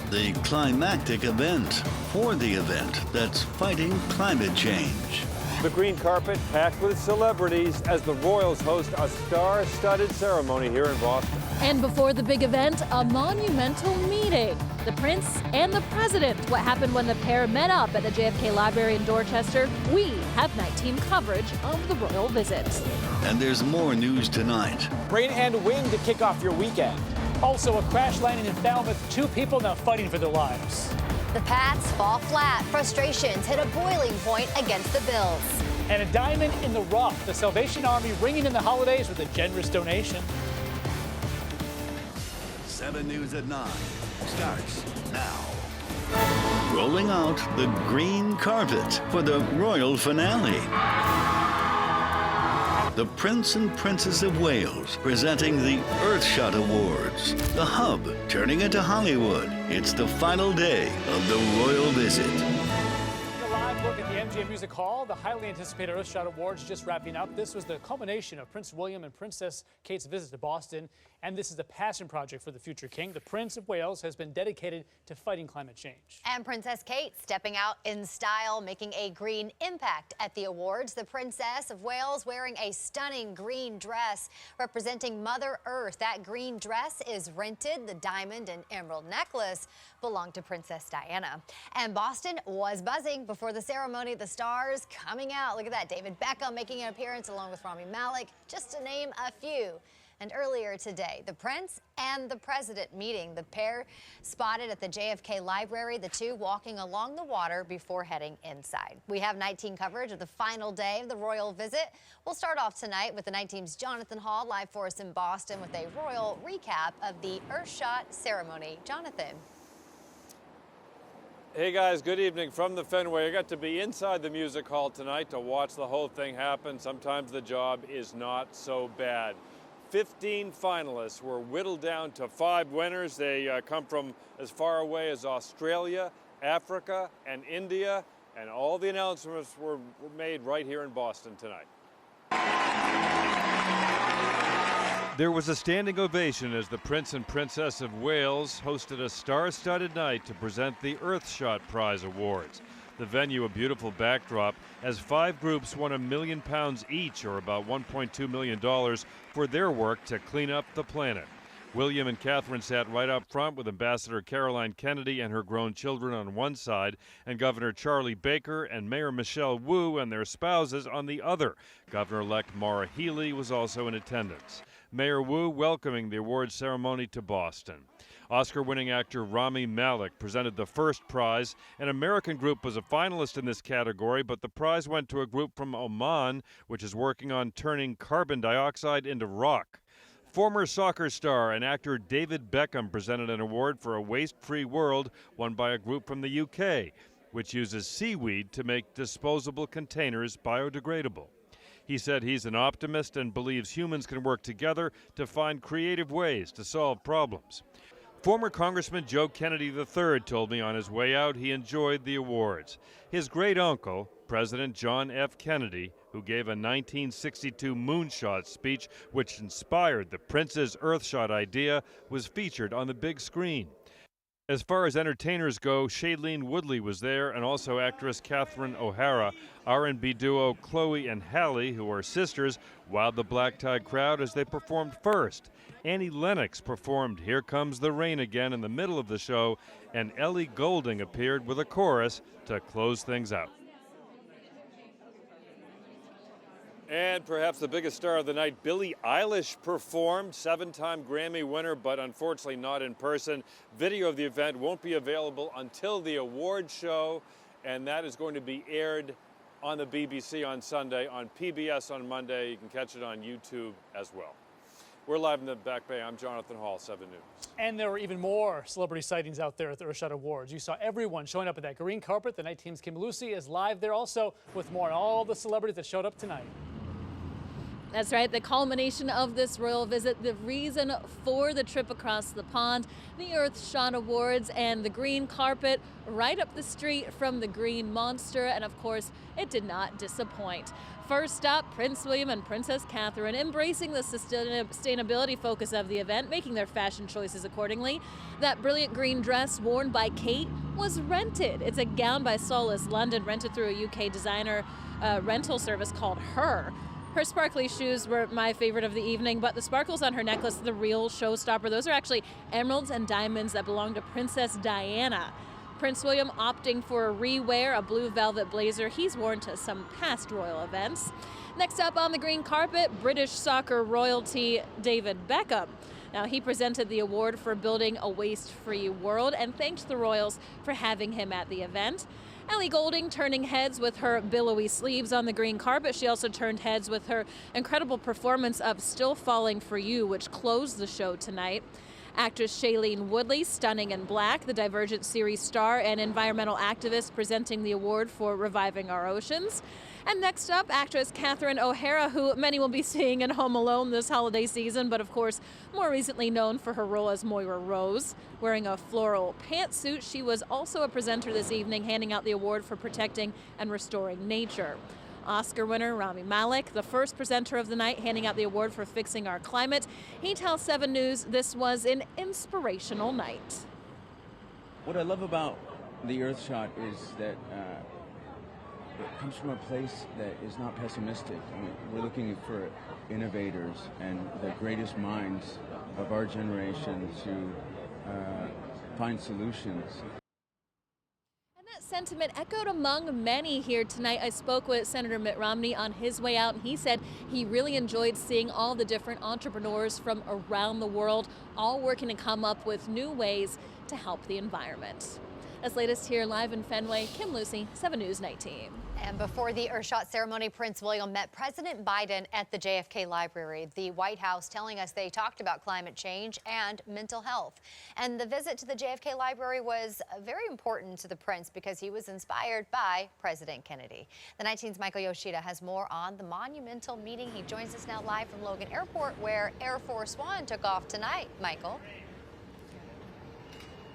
the climactic event for the event that's fighting climate change. The green carpet packed with celebrities as the Royals host a star-studded ceremony here in Boston. And before the big event, a monumental meeting. The Prince and the President. What happened when the pair met up at the JFK Library in Dorchester? We have night team coverage of the royal visit. And there's more news tonight. Rain and wind to kick off your weekend. Also, a crash landing in Falmouth. 2 people now fighting for their lives. The Pats fall flat. Frustrations hit a boiling point against the Bills. And a diamond in the rough. The Salvation Army ringing in the holidays with a generous donation. 7 News at 9 starts now. Rolling out the green carpet for the royal finale. The Prince and Princess of Wales presenting the Earthshot Awards. The Hub turning into Hollywood. It's the final day of the royal visit. A live look at the MGM Music Hall. The highly anticipated Earthshot Awards just wrapping up. This was the culmination of Prince William and Princess Kate's visit to Boston. And this is the passion project for the future king. The Prince of Wales has been dedicated to fighting climate change. And Princess Kate stepping out in style, making a green impact at the awards. The Princess of Wales wearing a stunning green dress representing Mother Earth. That green dress is rented. The diamond and emerald necklace belonged to Princess Diana. And Boston was buzzing before the ceremony. The stars coming out. Look at that. David Beckham making an appearance along with Rami Malek, just to name a few. And earlier today, the Prince and the President meeting. The pair spotted at the JFK Library, the 2 walking along the water before heading inside. We have night team coverage of the final day of the royal visit. We'll start off tonight with the night team's Jonathan Hall live for us in Boston with a royal recap of the Earthshot ceremony. Jonathan. Hey guys, good evening from the Fenway. I got to be inside the music hall tonight to watch the whole thing happen. Sometimes the job is not so bad. 15 finalists were whittled down to 5 winners. They come from as far away as Australia, Africa, and India. And all the announcements were made right here in Boston tonight. There was a standing ovation as the Prince and Princess of Wales hosted a star-studded night to present the Earthshot Prize Awards. The venue a beautiful backdrop as 5 groups won £1 million each, or about $1.2 million, for their work to clean up the planet. William and Catherine sat right up front with Ambassador Caroline Kennedy and her grown children on one side, and Governor Charlie Baker and Mayor Michelle Wu and their spouses on the other. Governor-elect Maura Healey was also in attendance. Mayor Wu welcoming the awards ceremony to Boston. Oscar-winning actor Rami Malek presented the first prize. An American group was a finalist in this category, but the prize went to a group from Oman, which is working on turning carbon dioxide into rock. Former soccer star and actor David Beckham presented an award for a waste-free world, won by a group from the UK, which uses seaweed to make disposable containers biodegradable. He said he's an optimist and believes humans can work together to find creative ways to solve problems. Former Congressman Joe Kennedy III told me on his way out he enjoyed the awards. His great-uncle, President John F. Kennedy, who gave a 1962 moonshot speech which inspired the Prince's Earthshot idea, was featured on the big screen. As far as entertainers go, Shailene Woodley was there, and also actress Catherine O'Hara. R&B duo Chloe and Halle, who are sisters, wowed the black-tied crowd as they performed first. Annie Lennox performed Here Comes the Rain Again in the middle of the show, and Ellie Goulding appeared with a chorus to close things out. And perhaps the biggest star of the night, Billie Eilish performed, 7-time Grammy winner, but unfortunately not in person. Video of the event won't be available until the award show, and that is going to be aired on the BBC on Sunday, on PBS on Monday. You can catch it on YouTube as well. We're live in the Back Bay. I'm Jonathan Hall, 7 News. And there were even more celebrity sightings out there at the Earthshot Awards. You saw everyone showing up at that green carpet. The night team's Kim Lucy is live there also with more on all the celebrities that showed up tonight. That's right, the culmination of this royal visit, the reason for the trip across the pond, the Earthshot Awards, and the green carpet right up the street from the Green Monster, and of course, it did not disappoint. First up, Prince William and Princess Catherine embracing the sustainability focus of the event, making their fashion choices accordingly. That brilliant green dress worn by Kate was rented. It's a gown by Solace London, rented through a UK designer rental service called Her. Her sparkly shoes were my favorite of the evening, but the sparkles on her necklace, the real showstopper, those are actually emeralds and diamonds that belong to Princess Diana. Prince William opting for a rewear, a blue velvet blazer he's worn to some past royal events. Next up on the green carpet, British soccer royalty David Beckham. Now, he presented the award for building a waste-free world and thanked the royals for having him at the event. Ellie Goulding turning heads with her billowy sleeves on the green carpet. She also turned heads with her incredible performance of Still Falling for You, which closed the show tonight. Actress Shailene Woodley, stunning in black, the Divergent series star and environmental activist, presenting the award for reviving our oceans. And next up, actress Catherine O'Hara, who many will be seeing in Home Alone this holiday season, but of course more recently known for her role as Moira Rose. Wearing a floral pantsuit, she was also a presenter this evening, handing out the award for protecting and restoring nature. Oscar winner Rami Malek, the first presenter of the night, handing out the award for fixing our climate. He tells 7 News this was an inspirational night. What I love about the Earthshot is that it comes from a place that is not pessimistic. I mean, we're looking for innovators and the greatest minds of our generation to find solutions. That sentiment echoed among many here tonight. I spoke with Senator Mitt Romney on his way out, and he said he really enjoyed seeing all the different entrepreneurs from around the world all working to come up with new ways to help the environment. As latest here live in Fenway, Kim Lucy, 7 News Night Team. And before the Earthshot ceremony, Prince William met President Biden at the JFK Library. The White House telling us they talked about climate change and mental health. And the visit to the JFK Library was very important to the prince because he was inspired by President Kennedy. The 19's Michael Yoshida has more on the monumental meeting. He joins us now live from Logan Airport, where Air Force One took off tonight. Michael.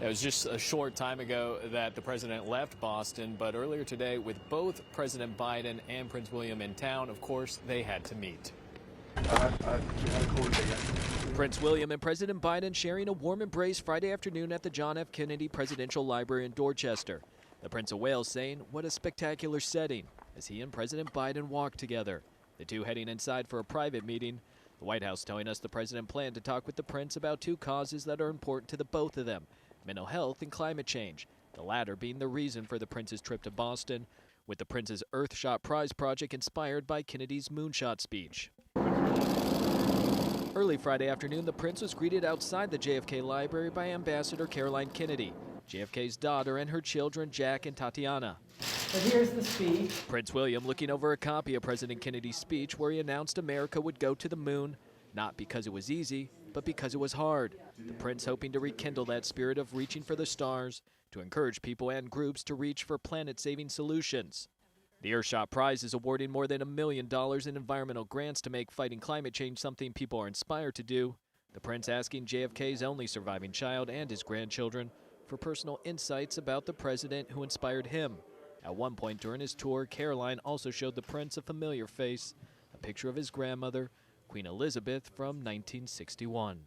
It was just a short time ago that the president left Boston, but earlier today, with both President Biden and Prince William in town, of course, they had to meet. Prince William and President Biden sharing a warm embrace Friday afternoon at the John F. Kennedy Presidential Library in Dorchester. The Prince of Wales saying, "What a spectacular setting," as he and President Biden walked together. The two heading inside for a private meeting. The White House telling us the president planned to talk with the prince about 2 causes that are important to the both of them: mental health and climate change, the latter being the reason for the prince's trip to Boston, with the prince's Earthshot Prize project inspired by Kennedy's moonshot speech. Early Friday afternoon, the prince was greeted outside the JFK Library by Ambassador Caroline Kennedy, JFK's daughter, and her children Jack and Tatiana. But here's the speech. Prince William looking over a copy of President Kennedy's speech where he announced America would go to the moon, not because it was easy, but because it was hard. The prince hoping to rekindle that spirit of reaching for the stars, to encourage people and groups to reach for planet-saving solutions. The Earthshot Prize is awarding more than $1 million in environmental grants to make fighting climate change something people are inspired to do. The prince asking JFK's only surviving child and his grandchildren for personal insights about the president who inspired him. At one point during his tour, Caroline also showed the prince a familiar face, a picture of his grandmother, Queen Elizabeth, from 1961.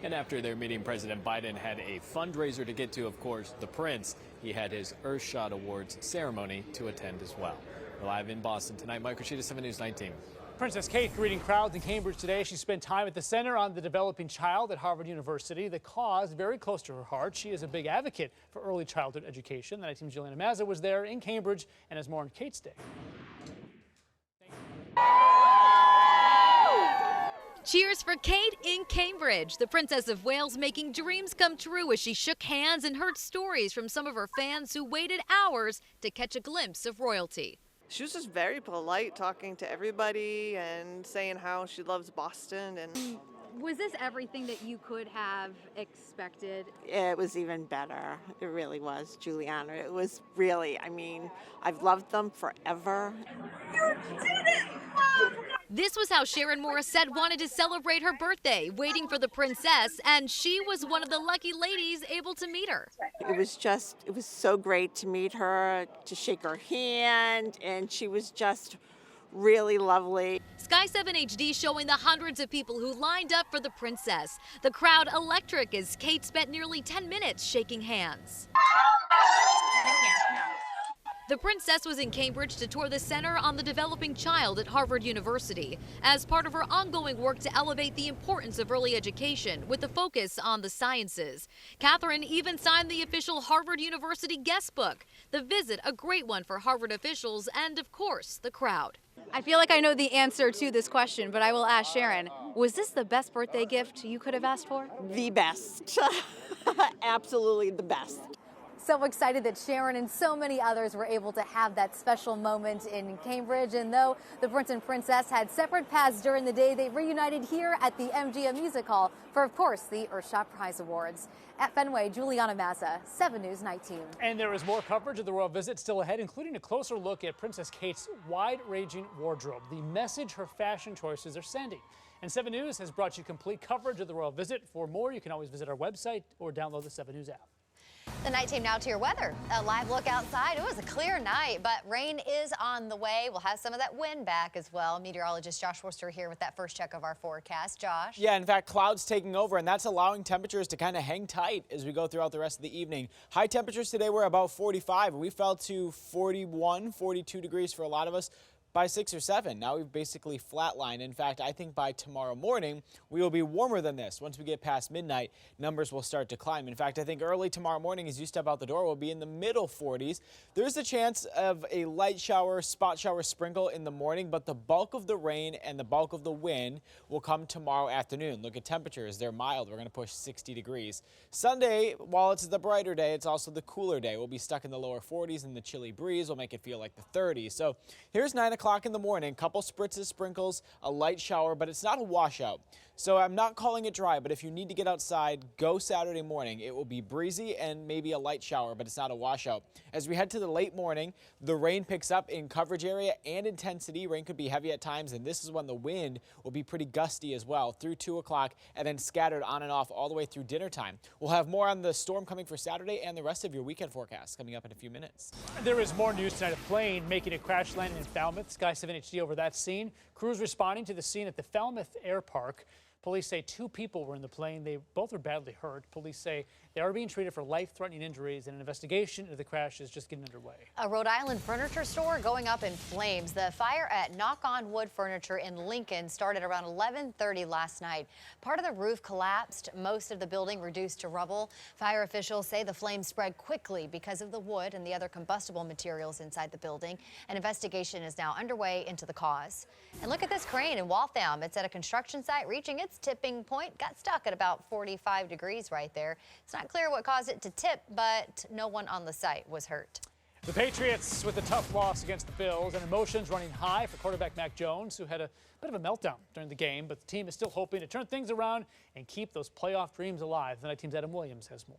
And after their meeting, President Biden had a fundraiser to get to, of course, the prince. He had his Earthshot Awards ceremony to attend as well. We're live in Boston tonight. Michael Yoshida, 7 News 19. Princess Kate greeting crowds in Cambridge today. She spent time at the Center on the Developing Child at Harvard University. The cause very close to her heart. She is a big advocate for early childhood education. The 19's Juliana Mazza was there in Cambridge and has more on Kate's Day. Cheers for Kate in Cambridge. The Princess of Wales making dreams come true as she shook hands and heard stories from some of her fans who waited hours to catch a glimpse of royalty. She was just very polite, talking to everybody and saying how she loves Boston. And was this everything that you could have expected? It was even better. It really was, Juliana. It was really, I mean, I've loved them forever. You did it! This was how Sharon Morissette wanted to celebrate her birthday, waiting for the princess, and she was one of the lucky ladies able to meet her. It was so great to meet her, to shake her hand, and she was just really lovely. Sky 7 HD showing the hundreds of people who lined up for the princess. The crowd electric as Kate spent nearly 10 minutes shaking hands. The princess was in Cambridge to tour the Center on the Developing Child at Harvard University as part of her ongoing work to elevate the importance of early education with a focus on the sciences. Catherine even signed the official Harvard University guest book. The visit, a great one for Harvard officials and, of course, the crowd. I feel like I know the answer to this question, but I will ask Sharon, was this the best birthday gift you could have asked for? The best. Absolutely the best. So excited that Sharon and so many others were able to have that special moment in Cambridge. And though the Prince and Princess had separate paths during the day, they reunited here at the MGM Music Hall for, of course, the Earthshot Prize Awards. At Fenway, Juliana Mazza, 7 News Night Team. And there is more coverage of the royal visit still ahead, including a closer look at Princess Kate's wide-ranging wardrobe, the message her fashion choices are sending. And 7 News has brought you complete coverage of the royal visit. For more, you can always visit our website or download the 7 News app. The night team now to your weather. A live look outside. It was a clear night, but rain is on the way. We'll have some of that wind back as well. Meteorologist Josh Worcester here with that first check of our forecast. Josh? Yeah, in fact, clouds taking over, and that's allowing temperatures to kind of hang tight as we go throughout the rest of the evening. High temperatures today were about 45. We fell to 41, 42 degrees for a lot of us by 6 or 7. Now we've basically flatlined. In fact, I think by tomorrow morning, we will be warmer than this. Once we get past midnight, numbers will start to climb. In fact, I think early tomorrow morning, as you step out the door, we'll be in the middle 40s. There's a chance of a light shower, spot shower sprinkle in the morning, but the bulk of the rain and the bulk of the wind will come tomorrow afternoon. Look at temperatures. They're mild. We're going to push 60 degrees. Sunday, while it's the brighter day, it's also the cooler day. We'll be stuck in the lower 40s, and the chilly breeze will make it feel like the 30s. So here's 9 o'clock in the morning, couple spritzes, sprinkles, a light shower, but it's not a washout. So I'm not calling it dry, but if you need to get outside, go Saturday morning. It will be breezy and maybe a light shower, but it's not a washout. As we head to the late morning, the rain picks up in coverage area and intensity. Rain could be heavy at times, and this is when the wind will be pretty gusty as well through 2 o'clock and then scattered on and off all the way through dinner time. We'll have more on the storm coming for Saturday and the rest of your weekend forecast coming up in a few minutes. There is more news tonight. A plane making a crash landing in Falmouth. Sky 7 HD over that scene. Crews responding to the scene at the Falmouth Air Park. Police say 2 people were in the plane. They both are badly hurt. Police say they are being treated for life-threatening injuries, and an investigation into the crash is just getting underway. A Rhode Island furniture store going up in flames. The fire at Knock on Wood Furniture in Lincoln started around 11:30 last night. Part of the roof collapsed, most of the building reduced to rubble. Fire officials say the flames spread quickly because of the wood and the other combustible materials inside the building. An investigation is now underway into the cause. And look at this crane in Waltham. It's at a construction site reaching its tipping point. Got stuck at about 45 degrees right there. It's not clear what caused it to tip, but no one on the site was hurt. The Patriots with a tough loss against the Bills, and emotions running high for quarterback Mac Jones, who had a bit of a meltdown during the game, but the team is still hoping to turn things around and keep those playoff dreams alive. The night team's Adam Williams has more.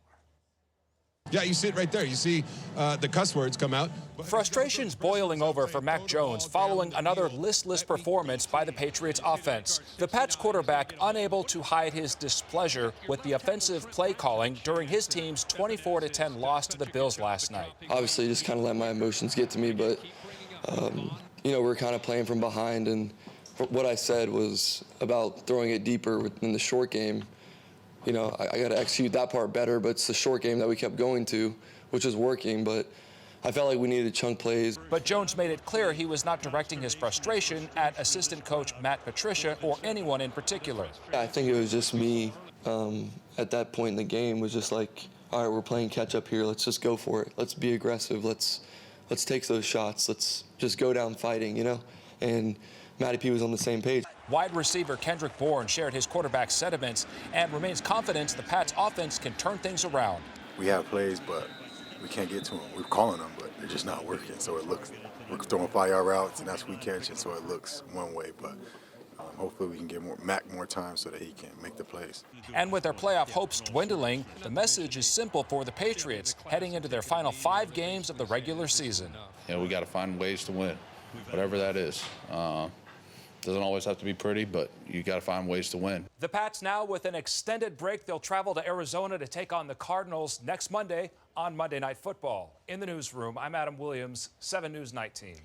Yeah, you see it right there. You see the cuss words come out. Frustration's boiling over for Mac Jones following another listless performance by the Patriots offense. The Pats quarterback unable to hide his displeasure with the offensive play calling during his team's 24-10 loss to the Bills last night. Obviously, just kind of let my emotions get to me, but, you know, we're kind of playing from behind, and what I said was about throwing it deeper in the short game. You know, I got to execute that part better, but it's the short game that we kept going to, which is working, but I felt like we needed chunk plays. But Jones made it clear he was not directing his frustration at assistant coach Matt Patricia or anyone in particular. I think it was just me at that point in the game was just like, all right, we're playing catch up here. Let's just go for it. Let's be aggressive. Let's take those shots. Let's just go down fighting, you know? And Matty P was on the same page. Wide receiver Kendrick Bourne shared his quarterback's sentiments and remains confident the Pats offense can turn things around. We have plays, but we can't get to them. We're calling them, but they're just not working. So it looks, we're throwing 5-yard routes, and that's what we catch it. So it looks one way, but hopefully we can get Mac more time so that he can make the plays. And with their playoff hopes dwindling, the message is simple for the Patriots heading into their final 5 games of the regular season. You know, we got to find ways to win, whatever that is. Doesn't always have to be pretty, but you got to find ways to win. The Pats now with an extended break. They'll travel to Arizona to take on the Cardinals next Monday on Monday Night Football. In the newsroom, I'm Adam Williams, 7 News Night Team.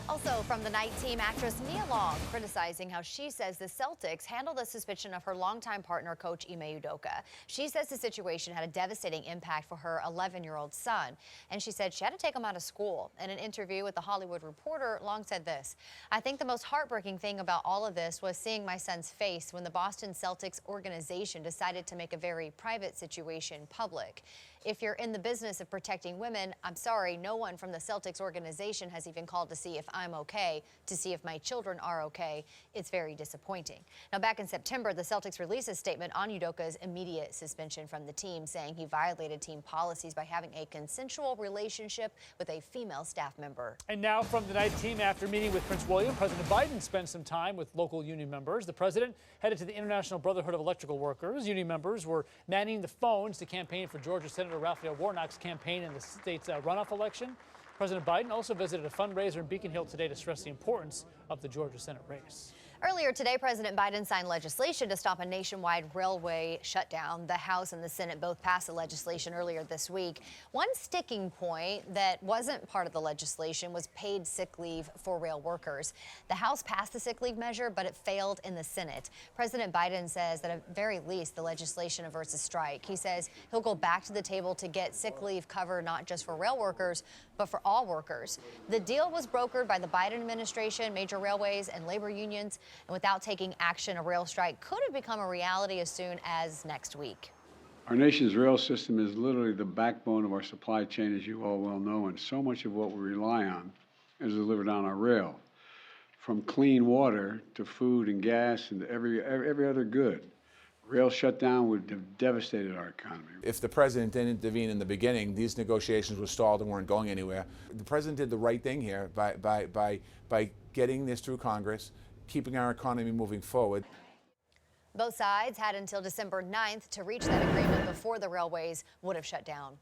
Also from the night team, actress Nia Long criticizing how she says the Celtics handled the suspension of her longtime partner, coach Ime Udoka. She says the situation had a devastating impact for her 11-year-old son, and she said she had to take him out of school. In an interview with The Hollywood Reporter, Long said this: "I think the most heartbreaking thing about all of this was seeing my son's face when the Boston Celtics organization decided to make a very private situation public. If you're in the business of protecting women, I'm sorry, no one from the Celtics organization has even called to see if I'm okay, to see if my children are okay. It's very disappointing." Now, back in September, the Celtics released a statement on Udoka's immediate suspension from the team, saying he violated team policies by having a consensual relationship with a female staff member. And now from the night team, after meeting with Prince William, President Biden spent some time with local union members. The president headed to the International Brotherhood of Electrical Workers. Union members were manning the phones to campaign for Georgia Senator Raphael Warnock's campaign in the state's runoff election. President Biden also visited a fundraiser in Beacon Hill today to stress the importance of the Georgia Senate race. Earlier today, President Biden signed legislation to stop a nationwide railway shutdown. The House and the Senate both passed the legislation earlier this week. One sticking point that wasn't part of the legislation was paid sick leave for rail workers. The House passed the sick leave measure, but it failed in the Senate. President Biden says that at the very least, the legislation averts a strike. He says he'll go back to the table to get sick leave cover not just for rail workers, but for all workers. The deal was brokered by the Biden administration, major railways, and labor unions. And without taking action, a rail strike could have become a reality as soon as next week. Our nation's rail system is literally the backbone of our supply chain, as you all well know, and so much of what we rely on is delivered on our rail, from clean water to food and gas and every other good. Rail shutdown would have devastated our economy. If the president didn't intervene in the beginning, these negotiations were stalled and weren't going anywhere. The president did the right thing here by getting this through Congress, keeping our economy moving forward. Both sides had until December 9th to reach that agreement before the railways would have shut down.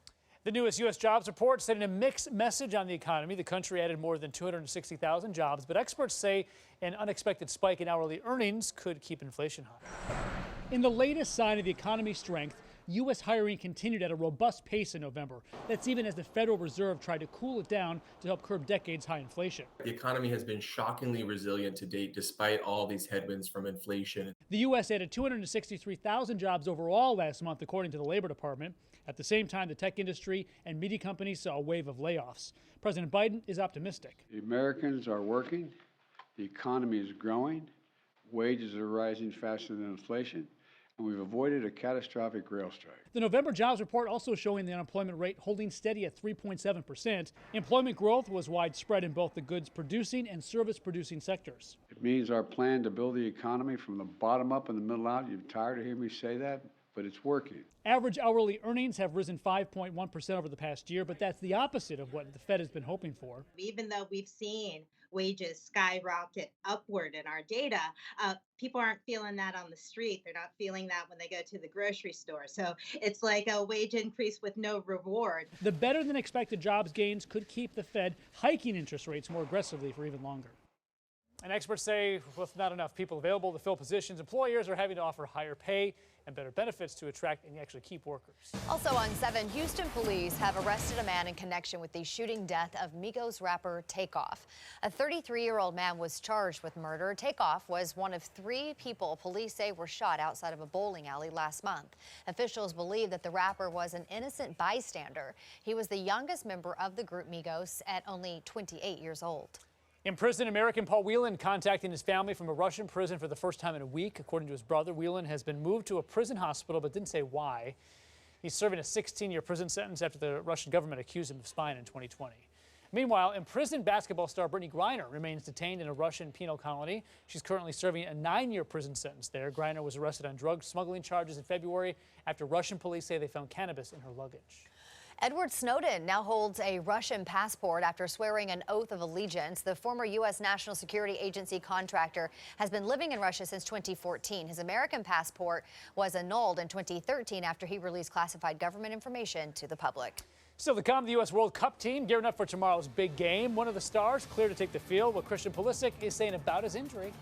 The newest U.S. jobs report sending a mixed message on the economy. The country added more than 260,000 jobs, but experts say an unexpected spike in hourly earnings could keep inflation high. In the latest sign of the economy's strength, U.S. hiring continued at a robust pace in November. That's even as the Federal Reserve tried to cool it down to help curb decades-high inflation. The economy has been shockingly resilient to date despite all these headwinds from inflation. The U.S. added 263,000 jobs overall last month, according to the Labor Department. At the same time, the tech industry and media companies saw a wave of layoffs. President Biden is optimistic. The Americans are working, the economy is growing, wages are rising faster than inflation, and we've avoided a catastrophic rail strike. The November jobs report also showing the unemployment rate holding steady at 3.7%. Employment growth was widespread in both the goods producing and service producing sectors. It means our plan to build the economy from the bottom up and the middle out. You're tired of hearing me say that, but it's working. Average hourly earnings have risen 5.1% over the past year, but that's the opposite of what the Fed has been hoping for. Even though we've seen wages skyrocket upward in our data, people aren't feeling that on the street. They're not feeling that when they go to the grocery store. So it's like a wage increase with no reward. The better than expected jobs gains could keep the Fed hiking interest rates more aggressively for even longer. And experts say with not enough people available to fill positions, employers are having to offer higher pay and better benefits to attract and actually keep workers. Also on 7, Houston police have arrested a man in connection with the shooting death of Migos rapper Takeoff. A 33-year-old man was charged with murder. Takeoff was one of 3 people police say were shot outside of a bowling alley last month. Officials believe that the rapper was an innocent bystander. He was the youngest member of the group Migos at only 28 years old. Imprisoned American Paul Whelan contacting his family from a Russian prison for the first time in a week. According to his brother, Whelan has been moved to a prison hospital but didn't say why. He's serving a 16-year prison sentence after the Russian government accused him of spying in 2020. Meanwhile, imprisoned basketball star Brittany Griner remains detained in a Russian penal colony. She's currently serving a 9-year prison sentence there. Griner was arrested on drug smuggling charges in February after Russian police say they found cannabis in her luggage. Edward Snowden now holds a Russian passport after swearing an oath of allegiance. The former U.S. National Security Agency contractor has been living in Russia since 2014. His American passport was annulled in 2013 after he released classified government information to the public. Still to come, the U.S. World Cup team gearing up for tomorrow's big game. One of the stars clear to take the field. What Christian Pulisic is saying about his injury.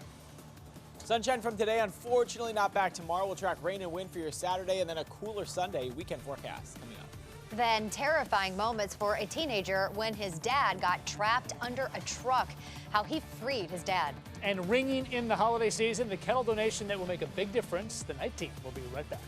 Sunshine from today, unfortunately not back tomorrow. We'll track rain and wind for your Saturday and then a cooler Sunday. Weekend forecast coming up. Then terrifying moments for a teenager when his dad got trapped under a truck. How he freed his dad. And ringing in the holiday season, the kettle donation that will make a big difference. The night team will be right back.